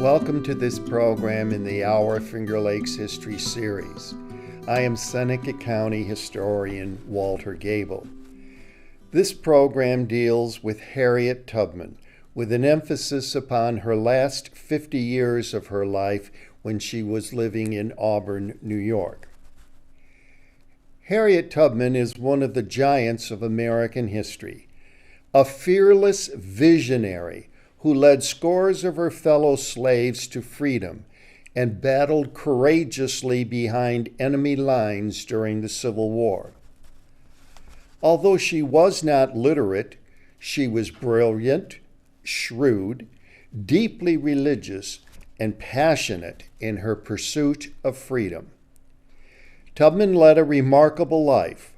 Welcome to this program in the Our Finger Lakes History Series. I am Seneca County historian Walter Gable. This program deals with Harriet Tubman, with an emphasis upon her last 50 years of her life when she was living in Auburn, New York. Harriet Tubman is one of the giants of American history, a fearless visionary who led scores of her fellow slaves to freedom and battled courageously behind enemy lines during the Civil War. Although she was not literate, she was brilliant, shrewd, deeply religious, and passionate in her pursuit of freedom. Tubman led a remarkable life,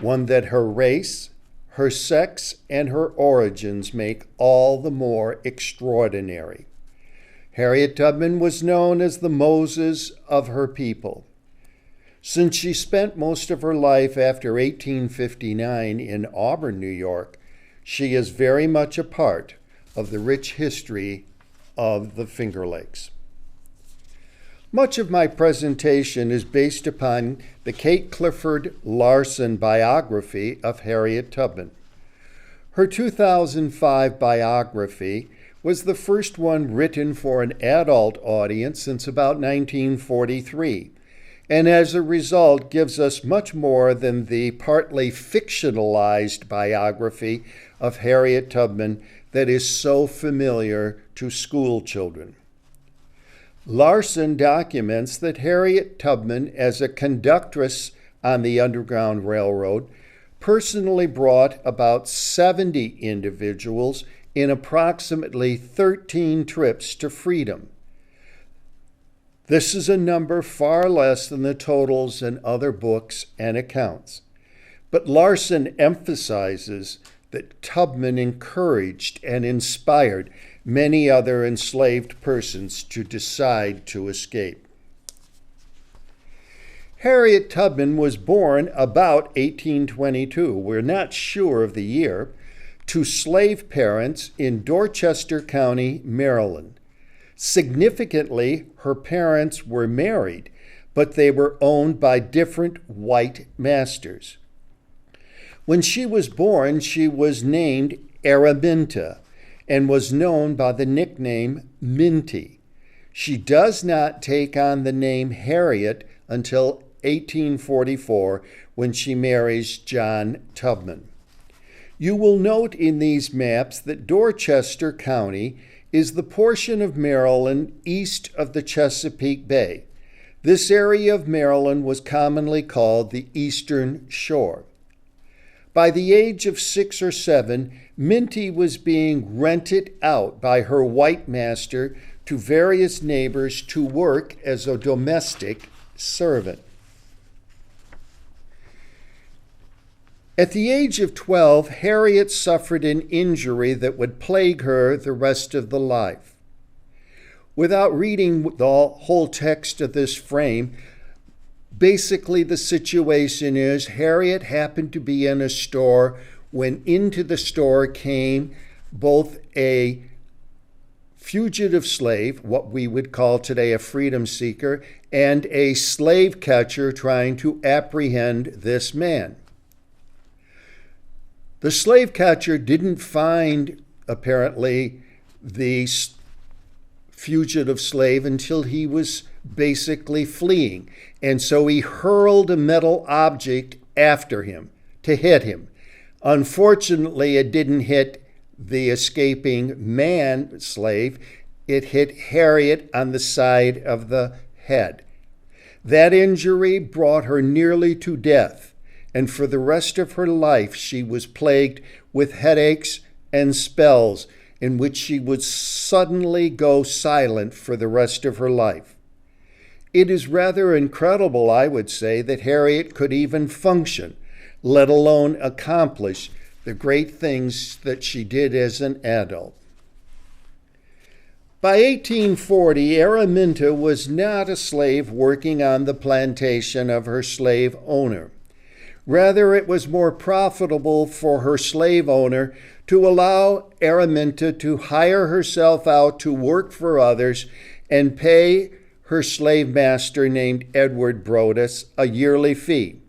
one that her race, her sex, and her origins make all the more extraordinary. Harriet Tubman was known as the Moses of her people. Since she spent most of her life after 1859 in Auburn, New York, she is very much a part of the rich history of the Finger Lakes. Much of my presentation is based upon the Kate Clifford Larson biography of Harriet Tubman. Her 2005 biography was the first one written for an adult audience since about 1943, and as a result gives us much more than the partly fictionalized biography of Harriet Tubman that is so familiar to school children. Larson documents that Harriet Tubman, as a conductress on the Underground Railroad, personally brought about 70 individuals in approximately 13 trips to freedom. This is a number far less than the totals in other books and accounts. But Larson emphasizes that Tubman encouraged and inspired many other enslaved persons to decide to escape. Harriet Tubman was born about 1822, we're not sure of the year, to slave parents in Dorchester County, Maryland. Significantly, her parents were married, but they were owned by different white masters. When she was born, she was named Araminta and was known by the nickname Minty. She does not take on the name Harriet until 1844 when she marries John Tubman. You will note in these maps that Dorchester County is the portion of Maryland east of the Chesapeake Bay. This area of Maryland was commonly called the Eastern Shore. By the age of 6 or 7, Minty was being rented out by her white master to various neighbors to work as a domestic servant. At the age of 12, Harriet suffered an injury that would plague her the rest of the life. Without reading the whole text of this frame, basically the situation is Harriet happened to be in a store when into the store came both a fugitive slave, what we would call today a freedom seeker, and a slave catcher trying to apprehend this man. The slave catcher didn't find, apparently, the fugitive slave until he was basically fleeing. And so he hurled a metal object after him to hit him. Unfortunately, it didn't hit the escaping man slave. It hit Harriet on the side of the head. That injury brought her nearly to death, and for the rest of her life she was plagued with headaches and spells in which she would suddenly go silent for the rest of her life. It is rather incredible, I would say, that Harriet could even function, let alone accomplish the great things that she did as an adult. By 1840, Araminta was not a slave working on the plantation of her slave owner. Rather, it was more profitable for her slave owner to allow Araminta to hire herself out to work for others and pay her slave master, named Edward Brodus, a yearly fee.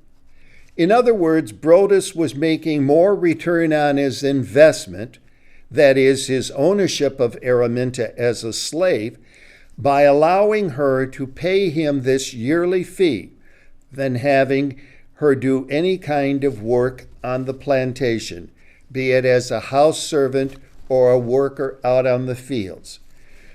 In other words, Brodus was making more return on his investment, that is, his ownership of Araminta as a slave, by allowing her to pay him this yearly fee than having her do any kind of work on the plantation, be it as a house servant or a worker out on the fields.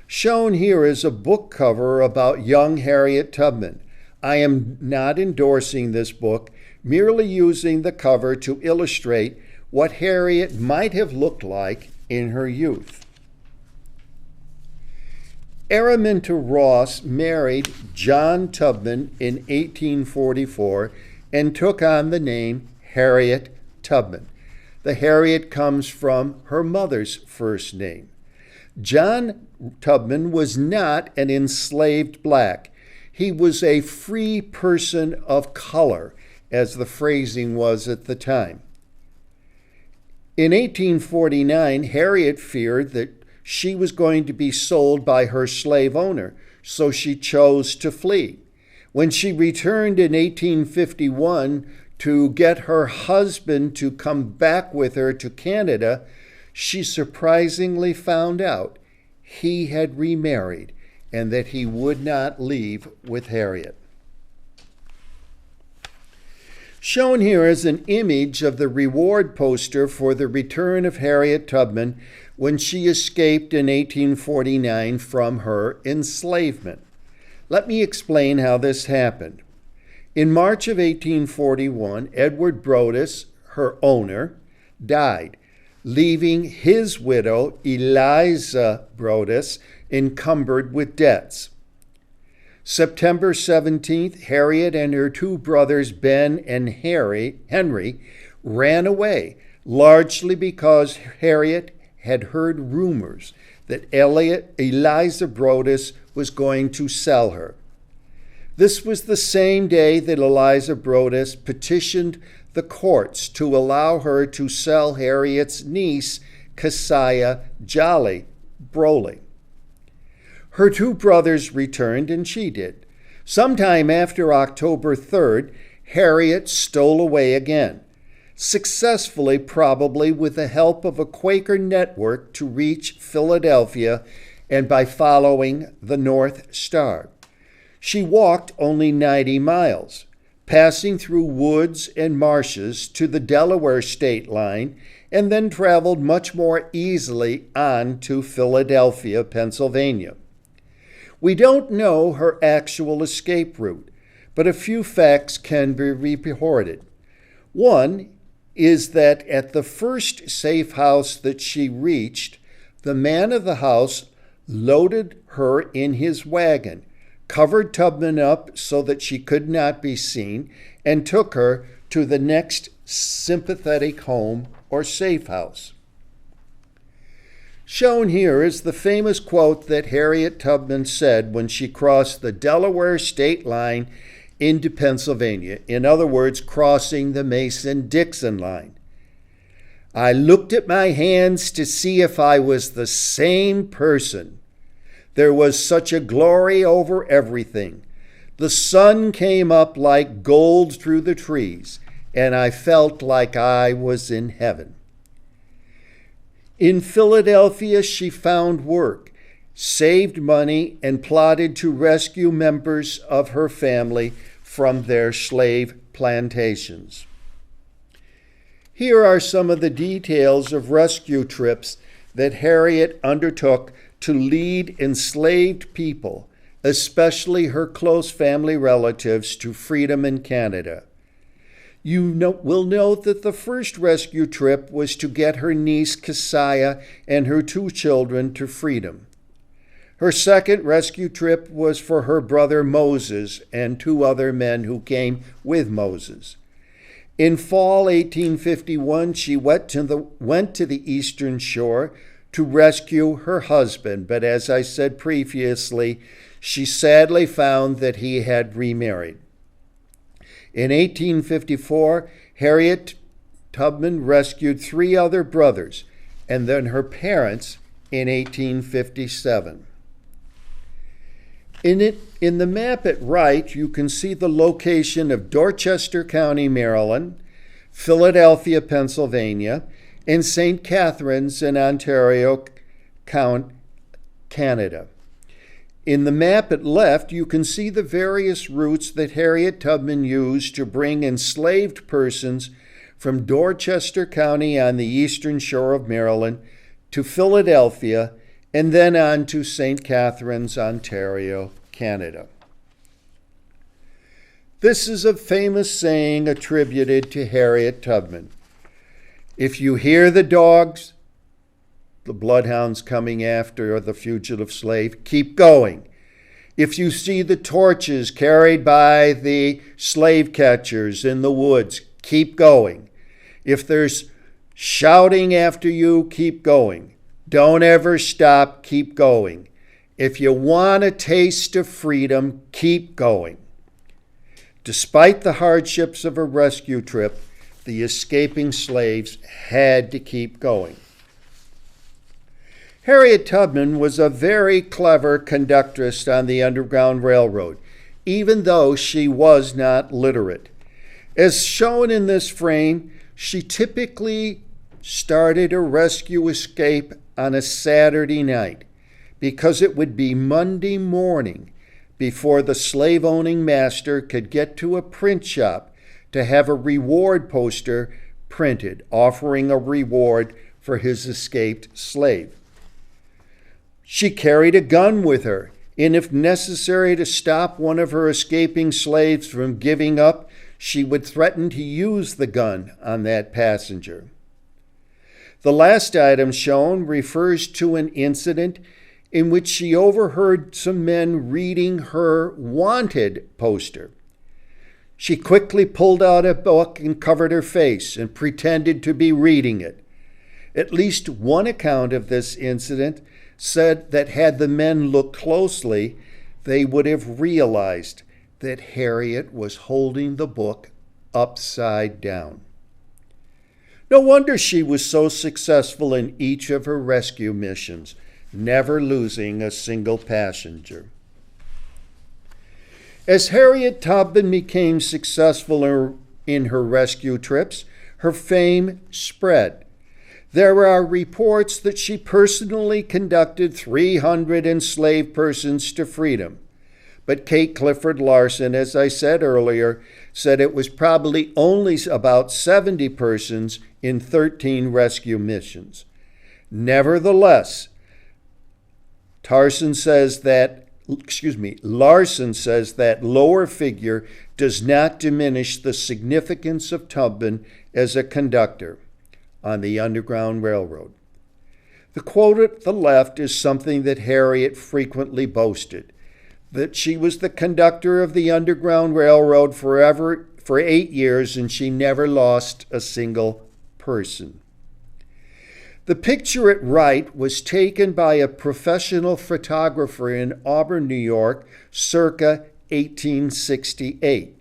Shown here is a book cover about young Harriet Tubman. I am not endorsing this book, merely using the cover to illustrate what Harriet might have looked like in her youth. Araminta Ross married John Tubman in 1844 and took on the name Harriet Tubman. The Harriet comes from her mother's first name. John Tubman was not an enslaved black. He was a free person of color, as the phrasing was at the time. In 1849, Harriet feared that she was going to be sold by her slave owner, so she chose to flee. When she returned in 1851 to get her husband to come back with her to Canada, she surprisingly found out he had remarried and that he would not leave with Harriet. Shown here is an image of the reward poster for the return of Harriet Tubman when she escaped in 1849 from her enslavement. Let me explain how this happened. In March of 1841, Edward Brodus, her owner, died, leaving his widow, Eliza Brodus, encumbered with debts. September 17th, Harriet and her two brothers, Ben and Henry, ran away, largely because Harriet had heard rumors that Eliza Brodus was going to sell her. This was the same day that Eliza Brodus petitioned the courts to allow her to sell Harriet's niece, Keziah Jolly Broley. Her two brothers returned, and she did. Sometime after October 3rd, Harriet stole away again, successfully probably with the help of a Quaker network to reach Philadelphia and by following the North Star. She walked only 90 miles, passing through woods and marshes to the Delaware state line, and then traveled much more easily on to Philadelphia, Pennsylvania. We don't know her actual escape route, but a few facts can be reported. One is that at the first safe house that she reached, the man of the house loaded her in his wagon, covered Tubman up so that she could not be seen, and took her to the next sympathetic home or safe house. Shown here is the famous quote that Harriet Tubman said when she crossed the Delaware state line into Pennsylvania, in other words, crossing the Mason-Dixon line. I looked at my hands to see if I was the same person. There was such a glory over everything. The sun came up like gold through the trees, and I felt like I was in heaven. In Philadelphia, she found work, saved money, and plotted to rescue members of her family from their slave plantations. Here are some of the details of rescue trips that Harriet undertook to lead enslaved people, especially her close family relatives, to freedom in Canada. You will note that the first rescue trip was to get her niece Keziah and her two children to freedom. Her second rescue trip was for her brother Moses and two other men who came with Moses. In fall 1851, she went to the eastern shore to rescue her husband, but as I said previously, she sadly found that he had remarried. In 1854, Harriet Tubman rescued 3 other brothers, and then her parents in 1857. In the map at right, you can see the location of Dorchester County, Maryland, Philadelphia, Pennsylvania, and St. Catharines in Ontario, Canada. In the map at left, you can see the various routes that Harriet Tubman used to bring enslaved persons from Dorchester County on the eastern shore of Maryland to Philadelphia and then on to St. Catharines, Ontario, Canada. This is a famous saying attributed to Harriet Tubman. If you hear the dogs, the bloodhounds coming after the fugitive slave, keep going. If you see the torches carried by the slave catchers in the woods, keep going. If there's shouting after you, keep going. Don't ever stop, keep going. If you want a taste of freedom, keep going. Despite the hardships of a rescue trip, the escaping slaves had to keep going. Harriet Tubman was a very clever conductress on the Underground Railroad, even though she was not literate. As shown in this frame, she typically started a rescue escape on a Saturday night because it would be Monday morning before the slave-owning master could get to a print shop to have a reward poster printed, offering a reward for his escaped slave. She carried a gun with her, and if necessary to stop one of her escaping slaves from giving up, she would threaten to use the gun on that passenger. The last item shown refers to an incident in which she overheard some men reading her wanted poster. She quickly pulled out a book and covered her face and pretended to be reading it. At least one account of this incident said that had the men looked closely, they would have realized that Harriet was holding the book upside down. No wonder she was so successful in each of her rescue missions, never losing a single passenger. As Harriet Tubman became successful in her rescue trips, her fame spread. There are reports that she personally conducted 300 enslaved persons to freedom. But Kate Clifford Larson, as I said earlier, said it was probably only about 70 persons in 13 rescue missions. Nevertheless, Larson says that lower figure does not diminish the significance of Tubman as a conductor on the Underground Railroad. The quote at the left is something that Harriet frequently boasted, that she was the conductor of the Underground Railroad for 8 years and she never lost a single person. The picture at right was taken by a professional photographer in Auburn, New York, circa 1868.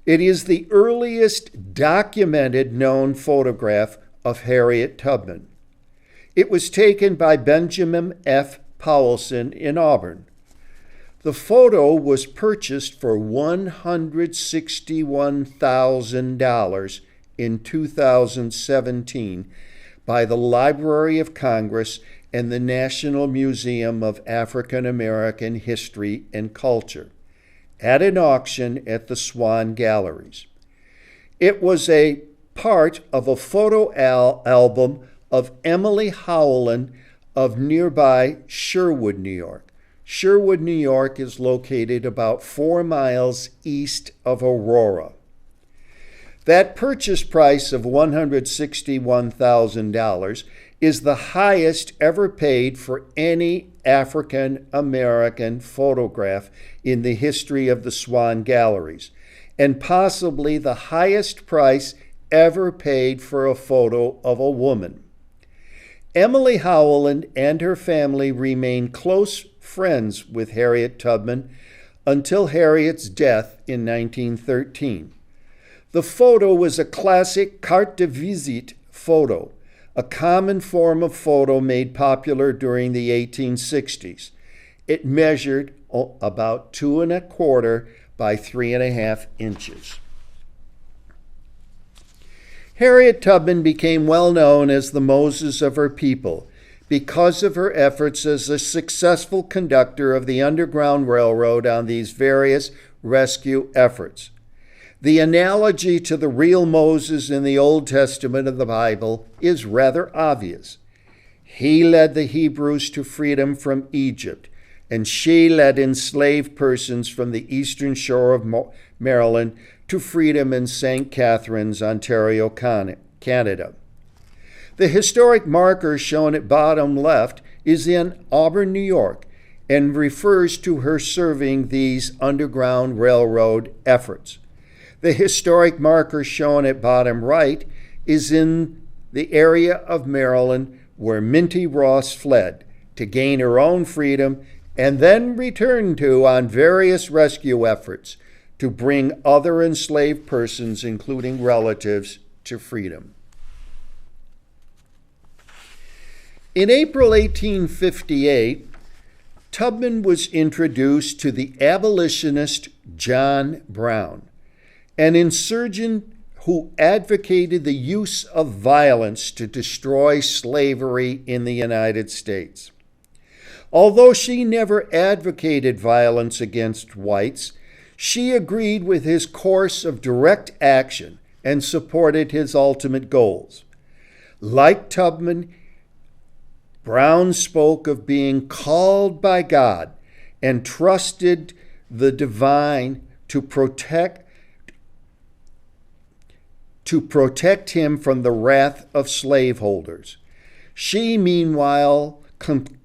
It is the earliest documented known photograph of Harriet Tubman. It was taken by Benjamin F. Powelson in Auburn. The photo was purchased for $161,000 in 2017 by the Library of Congress and the National Museum of African American History and Culture at an auction at the Swan Galleries. It was a part of a photo album of Emily Howland of nearby Sherwood, New York. Sherwood, New York is located about 4 miles east of Aurora. That purchase price of $161,000 is the highest ever paid for any African American photograph in the history of the Swan Galleries, and possibly the highest price ever paid for a photo of a woman. Emily Howland and her family remained close friends with Harriet Tubman until Harriet's death in 1913. The photo was a classic carte de visite photo, a common form of photo made popular during the 1860s. It measured about 2¼ by 3½ inches. Harriet Tubman became well known as the Moses of her people because of her efforts as a successful conductor of the Underground Railroad on these various rescue efforts. The analogy to the real Moses in the Old Testament of the Bible is rather obvious. He led the Hebrews to freedom from Egypt, and she led enslaved persons from the eastern shore of Maryland to freedom in St. Catharines, Ontario, Canada. The historic marker shown at bottom left is in Auburn, New York, and refers to her serving these Underground Railroad efforts. The historic marker shown at bottom right is in the area of Maryland where Minty Ross fled to gain her own freedom and then returned to on various rescue efforts to bring other enslaved persons, including relatives, to freedom. In April 1858, Tubman was introduced to the abolitionist John Brown, an insurgent who advocated the use of violence to destroy slavery in the United States. Although she never advocated violence against whites, she agreed with his course of direct action and supported his ultimate goals. Like Tubman, Brown spoke of being called by God and trusted the divine to protect him from the wrath of slaveholders. She, meanwhile,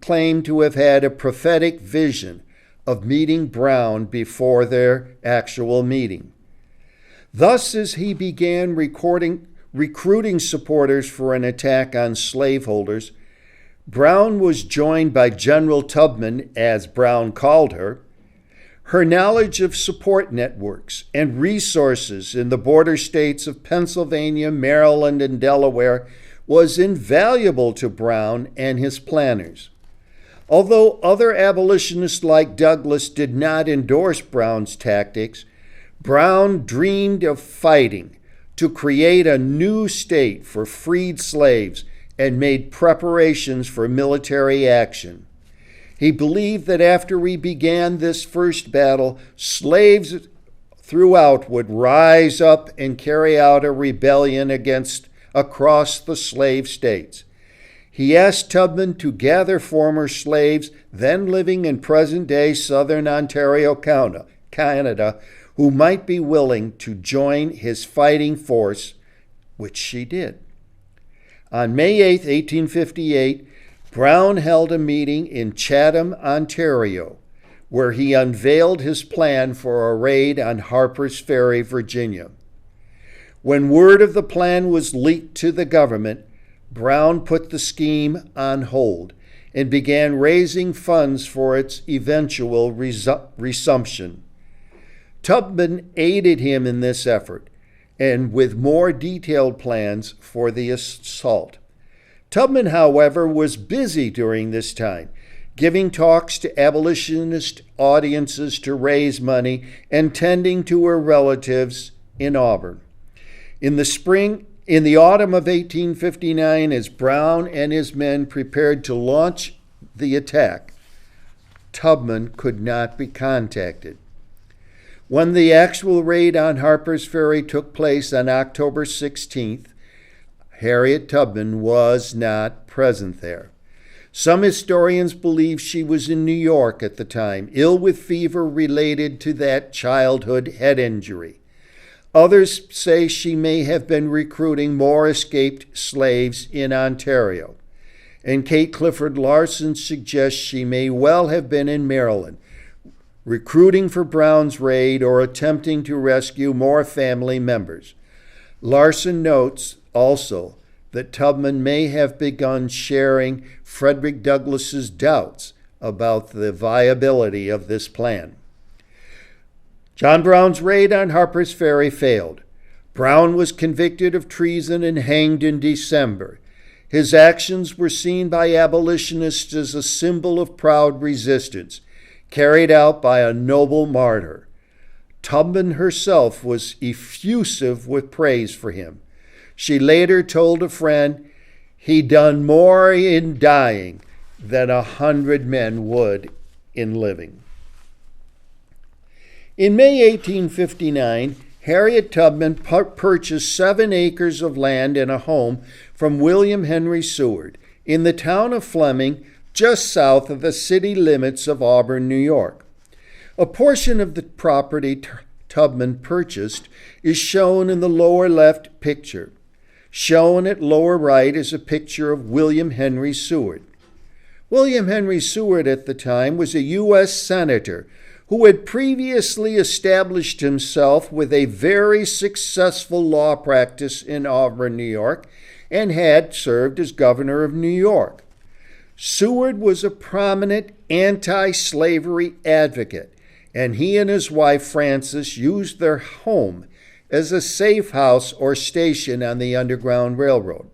claimed to have had a prophetic vision of meeting Brown before their actual meeting. Thus, as he began recruiting supporters for an attack on slaveholders, Brown was joined by General Tubman, as Brown called her. Her knowledge of support networks and resources in the border states of Pennsylvania, Maryland, and Delaware was invaluable to Brown and his planners. Although other abolitionists like Douglas did not endorse Brown's tactics, Brown dreamed of fighting to create a new state for freed slaves and made preparations for military action. He believed that after we began this first battle, slaves throughout would rise up and carry out a rebellion across the slave states. He asked Tubman to gather former slaves then living in present-day southern Ontario, Canada, who might be willing to join his fighting force, which she did. On May 8, 1858, Brown held a meeting in Chatham, Ontario, where he unveiled his plan for a raid on Harper's Ferry, Virginia. When word of the plan was leaked to the government, Brown put the scheme on hold and began raising funds for its eventual resumption. Tubman aided him in this effort, and with more detailed plans for the assault. Tubman, however, was busy during this time, giving talks to abolitionist audiences to raise money and tending to her relatives in Auburn. In the autumn of 1859, as Brown and his men prepared to launch the attack, Tubman could not be contacted. When the actual raid on Harper's Ferry took place on October 16th, Harriet Tubman was not present there. Some historians believe she was in New York at the time, ill with fever related to that childhood head injury. Others say she may have been recruiting more escaped slaves in Ontario. And Kate Clifford Larson suggests she may well have been in Maryland, recruiting for Brown's raid or attempting to rescue more family members. Larson notes also that Tubman may have begun sharing Frederick Douglass's doubts about the viability of this plan. John Brown's raid on Harper's Ferry failed. Brown was convicted of treason and hanged in December. His actions were seen by abolitionists as a symbol of proud resistance, carried out by a noble martyr. Tubman herself was effusive with praise for him. She later told a friend, "He done more in dying than 100 men would in living." In May 1859, Harriet Tubman purchased 7 acres of land and a home from William Henry Seward in the town of Fleming, just south of the city limits of Auburn, New York. A portion of the property Tubman purchased is shown in the lower left picture. Shown at lower right is a picture of William Henry Seward. William Henry Seward at the time was a U.S. Senator who had previously established himself with a very successful law practice in Auburn, New York, and had served as governor of New York. Seward was a prominent anti-slavery advocate, and he and his wife Frances used their home as a safe house or station on the Underground Railroad.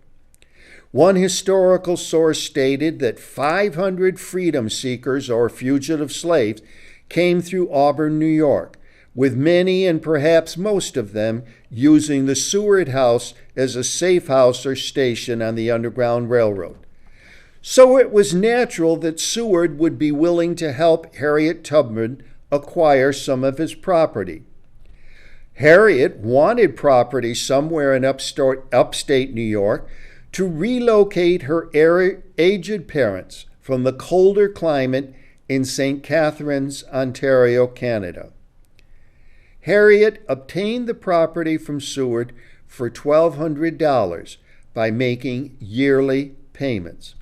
One historical source stated that 500 freedom seekers or fugitive slaves came through Auburn, New York, with many and perhaps most of them using the Seward House as a safe house or station on the Underground Railroad. So it was natural that Seward would be willing to help Harriet Tubman acquire some of his property. Harriet wanted property somewhere in upstate New York to relocate her aged parents from the colder climate in St. Catharines, Ontario, Canada. Harriet obtained the property from Seward for $1,200 by making yearly payments.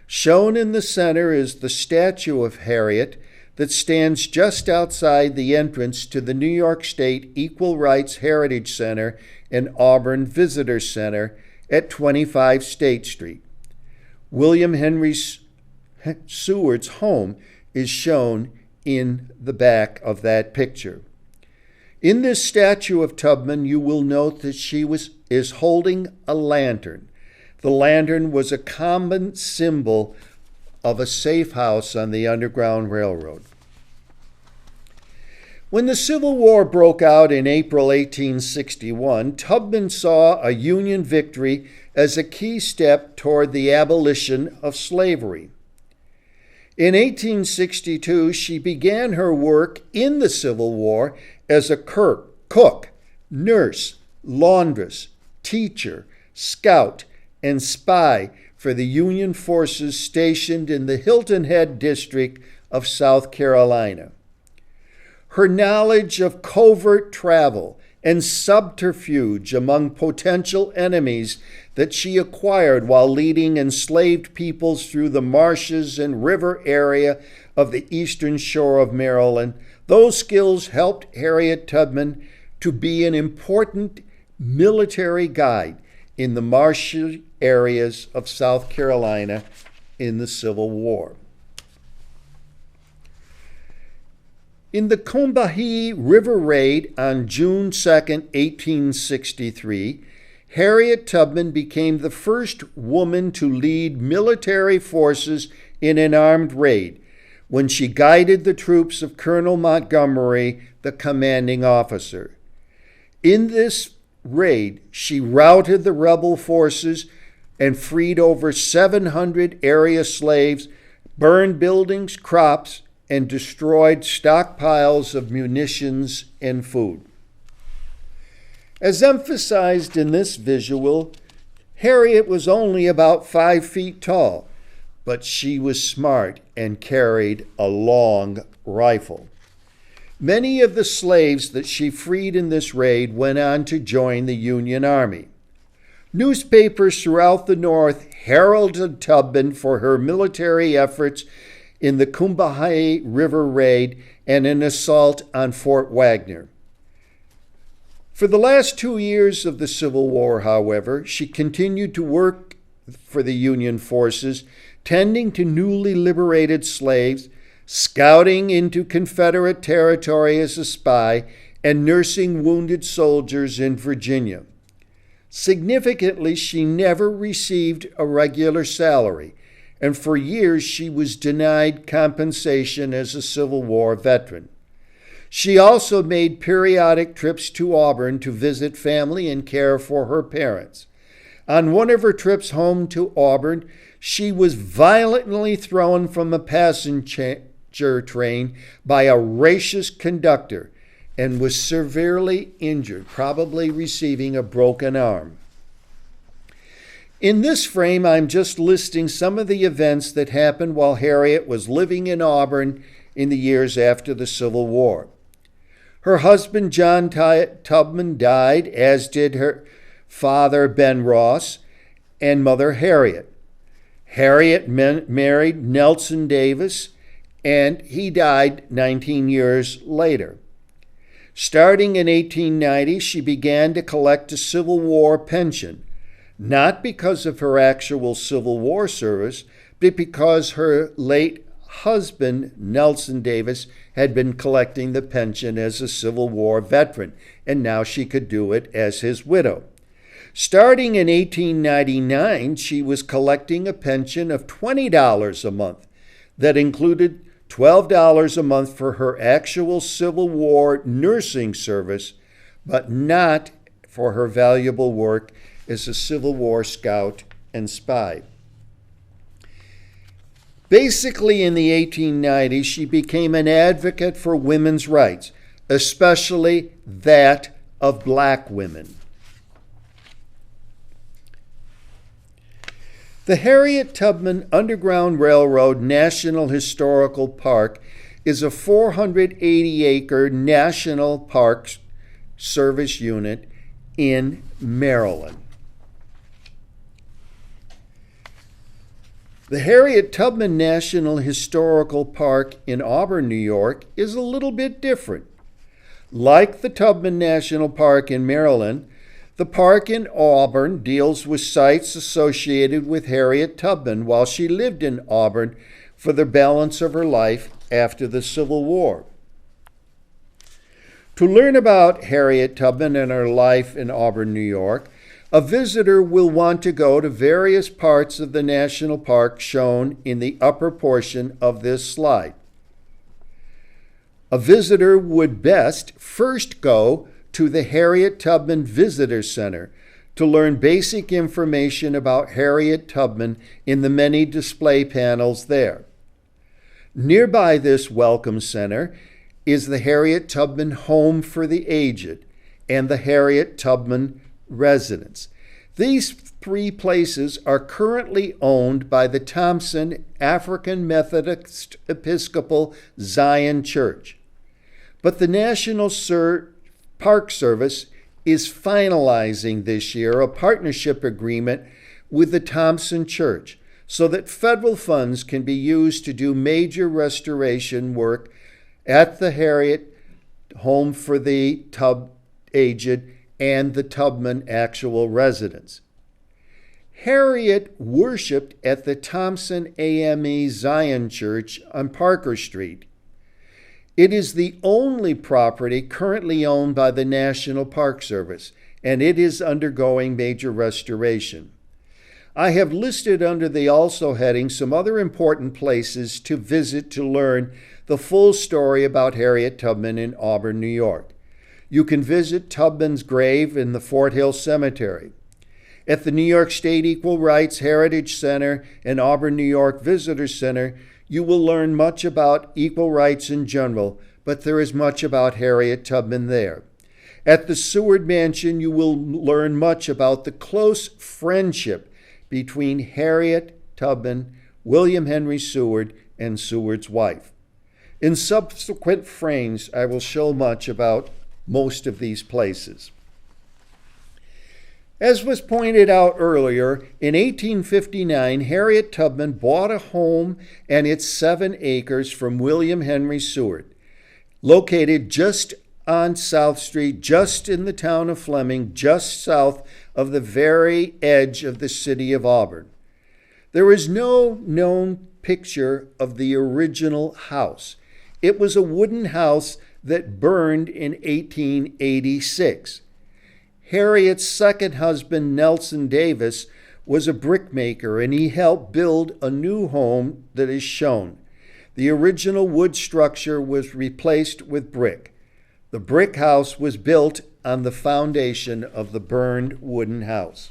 Shown in the center is the statue of Harriet that stands just outside the entrance to the New York State Equal Rights Heritage Center and Auburn Visitor Center at 25 State Street. William Henry Seward's home is shown in the back of that picture. In this statue of Tubman, you will note that she is holding a lantern. The lantern was a common symbol of a safe house on the Underground Railroad. When the Civil War broke out in April 1861, Tubman saw a Union victory as a key step toward the abolition of slavery. In 1862, she began her work in the Civil War as a cook, nurse, laundress, teacher, scout, and spy for the Union forces stationed in the Hilton Head district of South Carolina. Her knowledge of covert travel and subterfuge among potential enemies that she acquired while leading enslaved peoples through the marshes and river area of the eastern shore of Maryland, those skills helped Harriet Tubman to be an important military guide in the marshy areas of South Carolina in the Civil War. In the Combahee Raid on June 2, 1863, Harriet Tubman became the first woman to lead military forces in an armed raid when she guided the troops of Colonel Montgomery, the commanding officer. In this raid, she routed the rebel forces and freed over 700 area slaves, burned buildings, crops, and destroyed stockpiles of munitions and food. As emphasized in this visual, Harriet was only about 5 feet tall, but she was smart and carried a long rifle. Many of the slaves that she freed in this raid went on to join the Union Army. Newspapers throughout the North heralded Tubman for her military efforts in the Combahee River Raid and an assault on Fort Wagner. For the last 2 years of the Civil War, however, she continued to work for the Union forces, tending to newly liberated slaves, scouting into Confederate territory as a spy, and nursing wounded soldiers in Virginia. Significantly, she never received a regular salary, and for years she was denied compensation as a Civil War veteran. She also made periodic trips to Auburn to visit family and care for her parents. On one of her trips home to Auburn, she was violently thrown from a passenger train by a racist conductor and was severely injured, probably receiving a broken arm. In this frame, I'm just listing some of the events that happened while Harriet was living in Auburn in the years after the Civil War. Her husband, John Tubman, died, as did her father, Ben Ross, and mother, Harriet. Harriet married Nelson Davis, and he died 19 years later. Starting in 1890, she began to collect a Civil War pension, not because of her actual Civil War service, but because her late husband, Nelson Davis, had been collecting the pension as a Civil War veteran, and now she could do it as his widow. Starting in 1899, she was collecting a pension of $20 a month that included $12 a month for her actual Civil War nursing service, but not for her valuable work as a Civil War scout and spy. Basically, in the 1890s, she became an advocate for women's rights, especially that of black women. The Harriet Tubman Underground Railroad National Historical Park is a 480-acre National Park Service unit in Maryland. The Harriet Tubman National Historical Park in Auburn, New York, is a little bit different. Like the Tubman National Park in Maryland, the park in Auburn deals with sites associated with Harriet Tubman while she lived in Auburn for the balance of her life after the Civil War. To learn about Harriet Tubman and her life in Auburn, New York, a visitor will want to go to various parts of the national park shown in the upper portion of this slide. A visitor would best first go to the Harriet Tubman Visitor Center to learn basic information about Harriet Tubman in the many display panels there. Nearby this welcome center is the Harriet Tubman Home for the Aged and the Harriet Tubman Residence. These three places are currently owned by the Thompson African Methodist Episcopal Zion Church, but the National Park Service is finalizing this year a partnership agreement with the Thompson Church so that federal funds can be used to do major restoration work at the Harriet Home for the Aged and the Tubman actual residence. Harriet worshiped at the Thompson AME Zion Church on Parker Street. It is the only property currently owned by the National Park Service, and it is undergoing major restoration. I have listed under the also heading some other important places to visit to learn the full story about Harriet Tubman in Auburn, New York. You can visit Tubman's grave in the Fort Hill Cemetery. At the New York State Equal Rights Heritage Center and Auburn, New York Visitor Center, you will learn much about equal rights in general, but there is much about Harriet Tubman there. At the Seward Mansion, you will learn much about the close friendship between Harriet Tubman, William Henry Seward, and Seward's wife. In subsequent frames, I will show much about most of these places. As was pointed out earlier, in 1859, Harriet Tubman bought a home and its 7 acres from William Henry Seward, located just on South Street, just in the town of Fleming, just south of the very edge of the city of Auburn. There is no known picture of the original house. It was a wooden house that burned in 1886. Harriet's second husband, Nelson Davis, was a brickmaker, and he helped build a new home that is shown. The original wood structure was replaced with brick. The brick house was built on the foundation of the burned wooden house.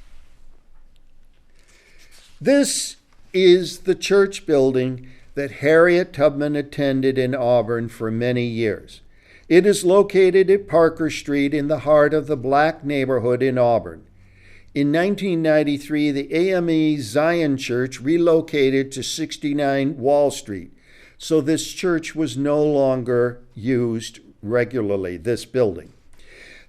This is the church building that Harriet Tubman attended in Auburn for many years. It is located at Parker Street in the heart of the black neighborhood in Auburn. In 1993, the AME Zion Church relocated to 69 Wall Street, so this church was no longer used regularly, this building.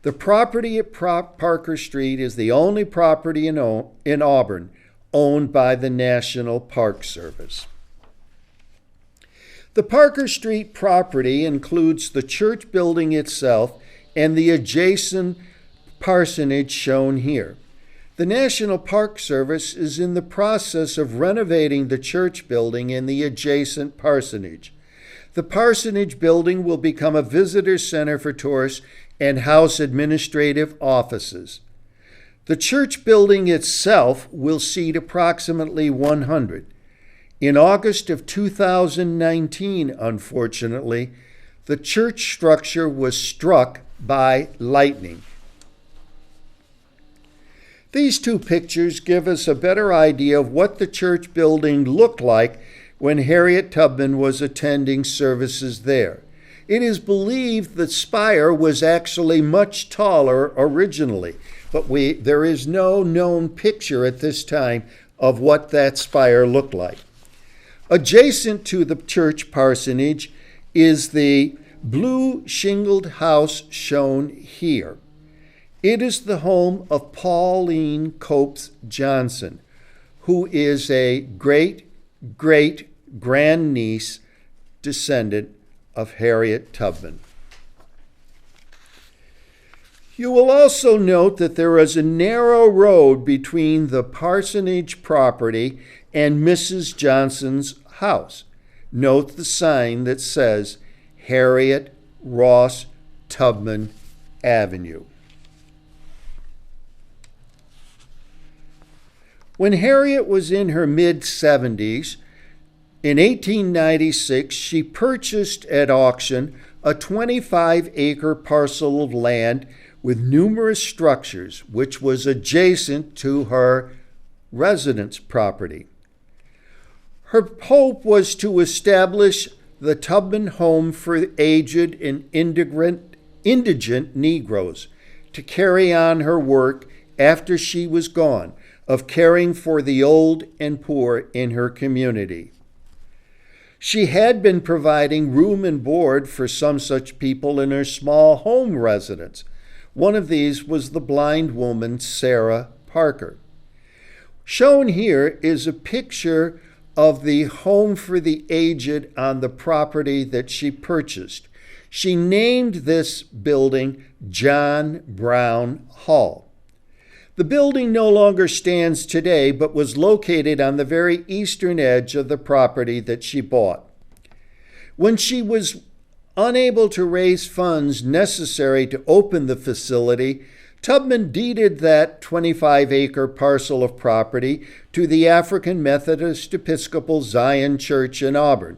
The property at Parker Street is the only property in Auburn owned by the National Park Service. The Parker Street property includes the church building itself and the adjacent parsonage shown here. The National Park Service is in the process of renovating the church building and the adjacent parsonage. The parsonage building will become a visitor center for tourists and house administrative offices. The church building itself will seat approximately 100. In August of 2019, unfortunately, the church structure was struck by lightning. These two pictures give us a better idea of what the church building looked like when Harriet Tubman was attending services there. It is believed the spire was actually much taller originally, but there is no known picture at this time of what that spire looked like. Adjacent to the church parsonage is the blue shingled house shown here. It is the home of Pauline Copes Johnson, who is a great-great-grandniece descendant of Harriet Tubman. You will also note that there is a narrow road between the parsonage property and Mrs. Johnson's house. Note the sign that says Harriet Ross Tubman Avenue. When Harriet was in her mid-70s, in 1896, she purchased at auction a 25-acre parcel of land with numerous structures, which was adjacent to her residence property. Her hope was to establish the Tubman Home for Aged and Indigent Negroes, to carry on her work after she was gone, of caring for the old and poor in her community. She had been providing room and board for some such people in her small home residence. One of these was the blind woman, Sarah Parker. Shown here is a picture of the Home for the Aged on the property that she purchased. She named this building John Brown Hall. The building no longer stands today, but was located on the very eastern edge of the property that she bought. When she was unable to raise funds necessary to open the facility, Tubman deeded that 25-acre parcel of property to the African Methodist Episcopal Zion Church in Auburn,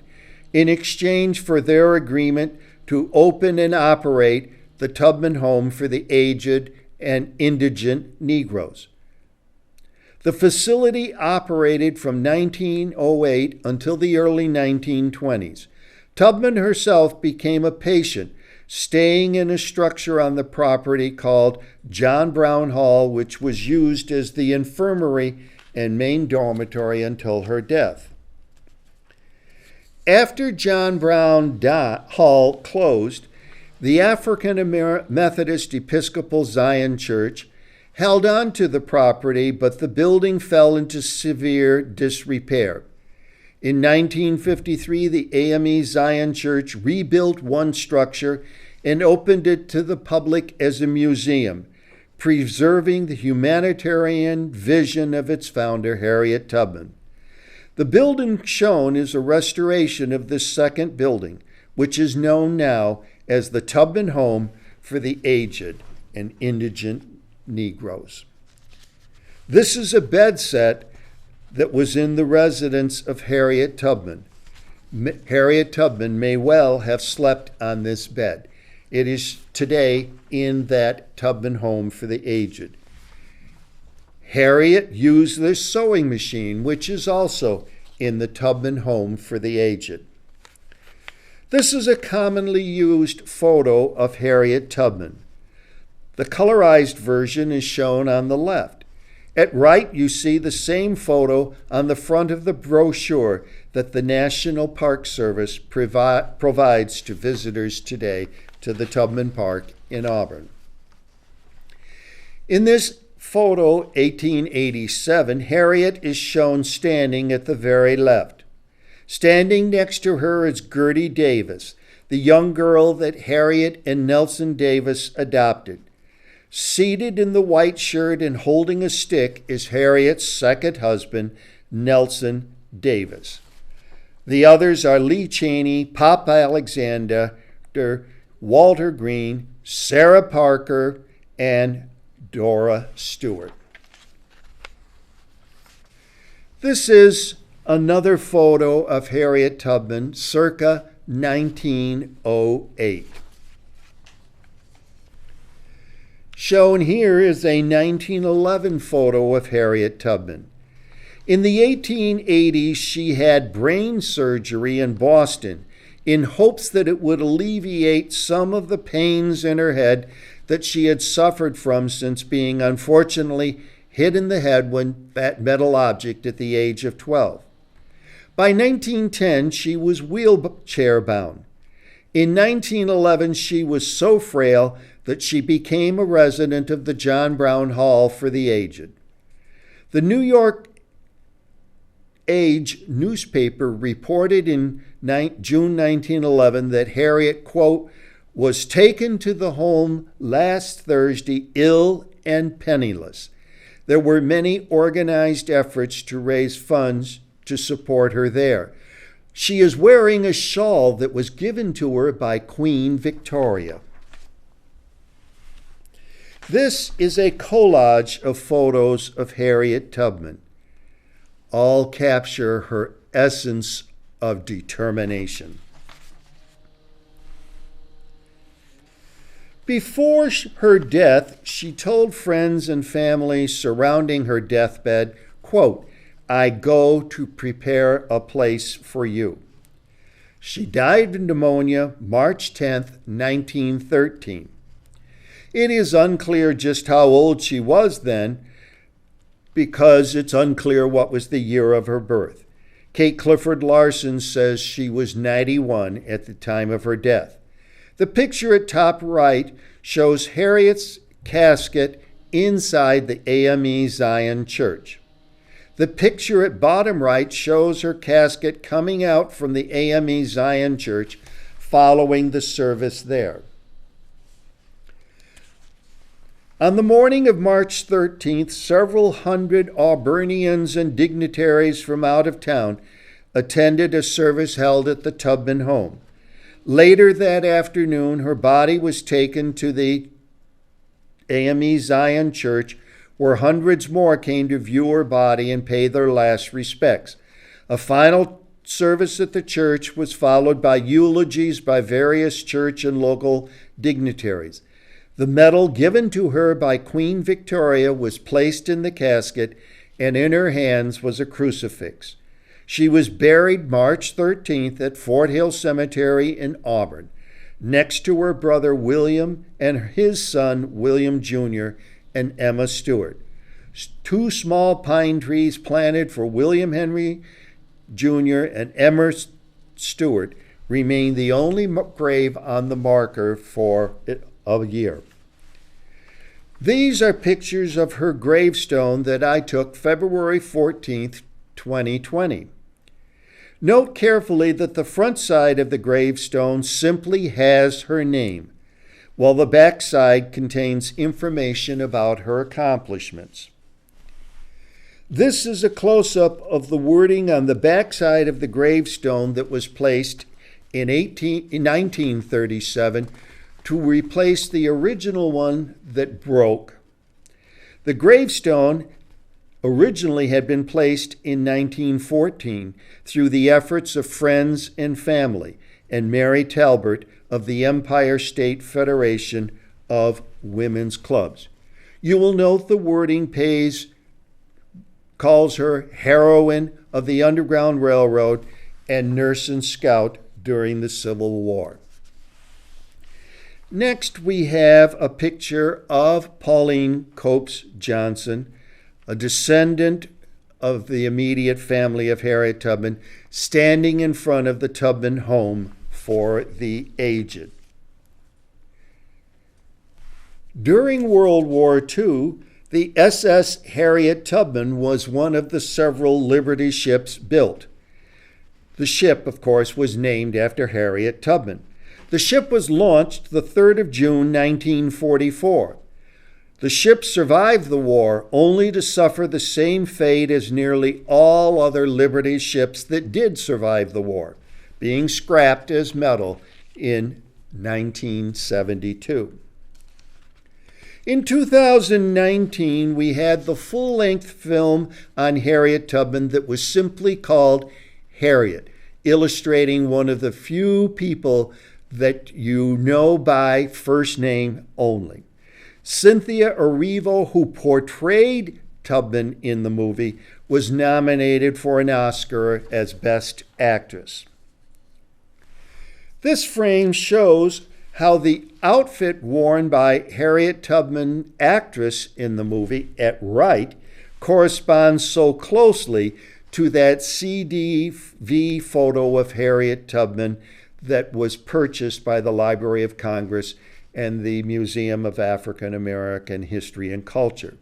in exchange for their agreement to open and operate the Tubman Home for the Aged and Indigent Negroes. The facility operated from 1908 until the early 1920s. Tubman herself became a patient, staying in a structure on the property called John Brown Hall, which was used as the infirmary and main dormitory until her death. After John Brown Hall closed, the African Methodist Episcopal Zion Church held on to the property, but the building fell into severe disrepair. In 1953, the AME Zion Church rebuilt one structure and opened it to the public as a museum, preserving the humanitarian vision of its founder, Harriet Tubman. The building shown is a restoration of this second building, which is known now as the Tubman Home for the Aged and Indigent Negroes. This is a bed set that was in the residence of Harriet Tubman. Harriet Tubman may well have slept on this bed. It is today in that Tubman Home for the Aged. Harriet used this sewing machine, which is also in the Tubman Home for the Aged. This is a commonly used photo of Harriet Tubman. The colorized version is shown on the left. At right, you see the same photo on the front of the brochure that the National Park Service provides to visitors today to the Tubman Park in Auburn. In this photo, 1887, Harriet is shown standing at the very left. Standing next to her is Gertie Davis, the young girl that Harriet and Nelson Davis adopted. Seated in the white shirt and holding a stick is Harriet's second husband, Nelson Davis. The others are Lee Cheney, Pop Alexander, Walter Green, Sarah Parker, and Dora Stewart. This is another photo of Harriet Tubman circa 1908. Shown here is a 1911 photo of Harriet Tubman. In the 1880s, she had brain surgery in Boston in hopes that it would alleviate some of the pains in her head that she had suffered from since being unfortunately hit in the head with that metal object at the age of 12. By 1910, she was wheelchair-bound. In 1911, she was so frail that she became a resident of the John Brown Hall for the Aged. The New York Age newspaper reported in June 1911 that Harriet, quote, was taken to the home last Thursday ill and penniless. There were many organized efforts to raise funds to support her there. She is wearing a shawl that was given to her by Queen Victoria. This is a collage of photos of Harriet Tubman. All capture her essence of determination. Before her death, she told friends and family surrounding her deathbed, quote, "I go to prepare a place for you." She died of pneumonia March 10, 1913. It is unclear just how old she was then, because it's unclear what was the year of her birth. Kate Clifford Larson says she was 91 at the time of her death. The picture at top right shows Harriet's casket inside the AME Zion Church. The picture at bottom right shows her casket coming out from the AME Zion Church following the service there. On the morning of March 13th, several hundred Auburnians and dignitaries from out of town attended a service held at the Tubman home. Later that afternoon, her body was taken to the AME Zion Church, where hundreds more came to view her body and pay their last respects. A final service at the church was followed by eulogies by various church and local dignitaries. The medal given to her by Queen Victoria was placed in the casket, and in her hands was a crucifix. She was buried March 13th at Fort Hill Cemetery in Auburn, next to her brother William and his son William Jr. and Emma Stewart. Two small pine trees planted for William Henry Jr. and Emma Stewart remain the only grave on the marker for a year. These are pictures of her gravestone that I took February 14th, 2020. Note carefully that the front side of the gravestone simply has her name, while the back side contains information about her accomplishments. This is a close-up of the wording on the back side of the gravestone that was placed in 1937 to replace the original one that broke. The gravestone originally had been placed in 1914 through the efforts of friends and family and Mary Talbert of the Empire State Federation of Women's Clubs. You will note the wording calls her heroine of the Underground Railroad and nurse and scout during the Civil War. Next, we have a picture of Pauline Copes Johnson, a descendant of the immediate family of Harriet Tubman, standing in front of the Tubman home for the aged. During World War II, the SS Harriet Tubman was one of the several Liberty ships built. The ship, of course, was named after Harriet Tubman. The ship was launched the 3rd of June, 1944. The ship survived the war only to suffer the same fate as nearly all other Liberty ships that did survive the war, being scrapped as metal in 1972. In 2019, we had the full-length film on Harriet Tubman that was simply called Harriet, illustrating one of the few people that you know by first name only. Cynthia Erivo, who portrayed Tubman in the movie, was nominated for an Oscar as Best Actress. This frame shows how the outfit worn by Harriet Tubman, actress in the movie, at right, corresponds so closely to that CDV photo of Harriet Tubman that was purchased by the Library of Congress and the Museum of African American History and Culture.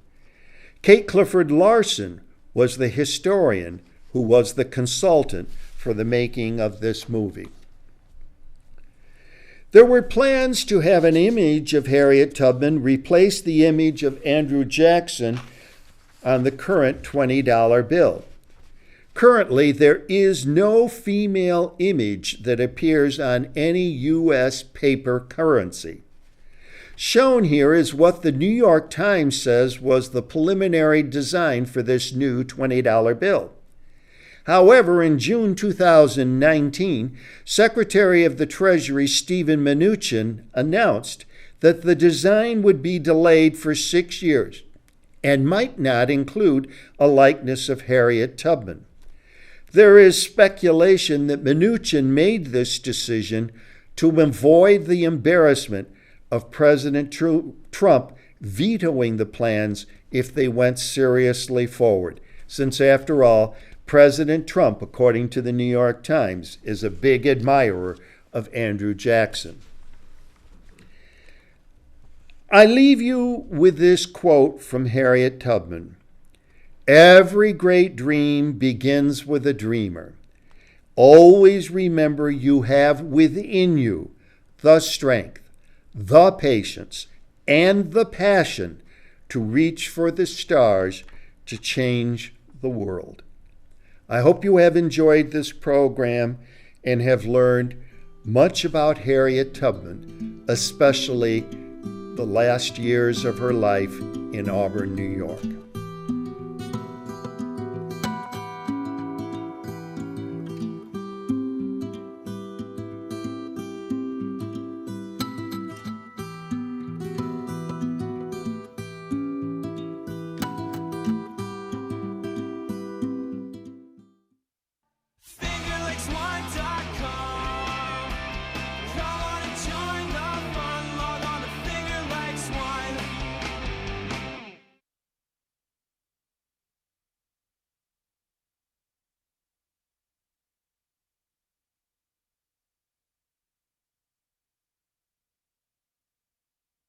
Kate Clifford Larson was the historian who was the consultant for the making of this movie. There were plans to have an image of Harriet Tubman replace the image of Andrew Jackson on the current $20 bill. Currently, there is no female image that appears on any U.S. paper currency. Shown here is what the New York Times says was the preliminary design for this new $20 bill. However, in June 2019, Secretary of the Treasury Steven Mnuchin announced that the design would be delayed for 6 years and might not include a likeness of Harriet Tubman. There is speculation that Mnuchin made this decision to avoid the embarrassment of President Trump vetoing the plans if they went seriously forward, since after all, President Trump, according to the New York Times, is a big admirer of Andrew Jackson. I leave you with this quote from Harriet Tubman. "Every great dream begins with a dreamer. Always remember you have within you the strength, the patience, and the passion to reach for the stars to change the world." I hope you have enjoyed this program and have learned much about Harriet Tubman, especially the last years of her life in Auburn, New York. Finger Lakes one time.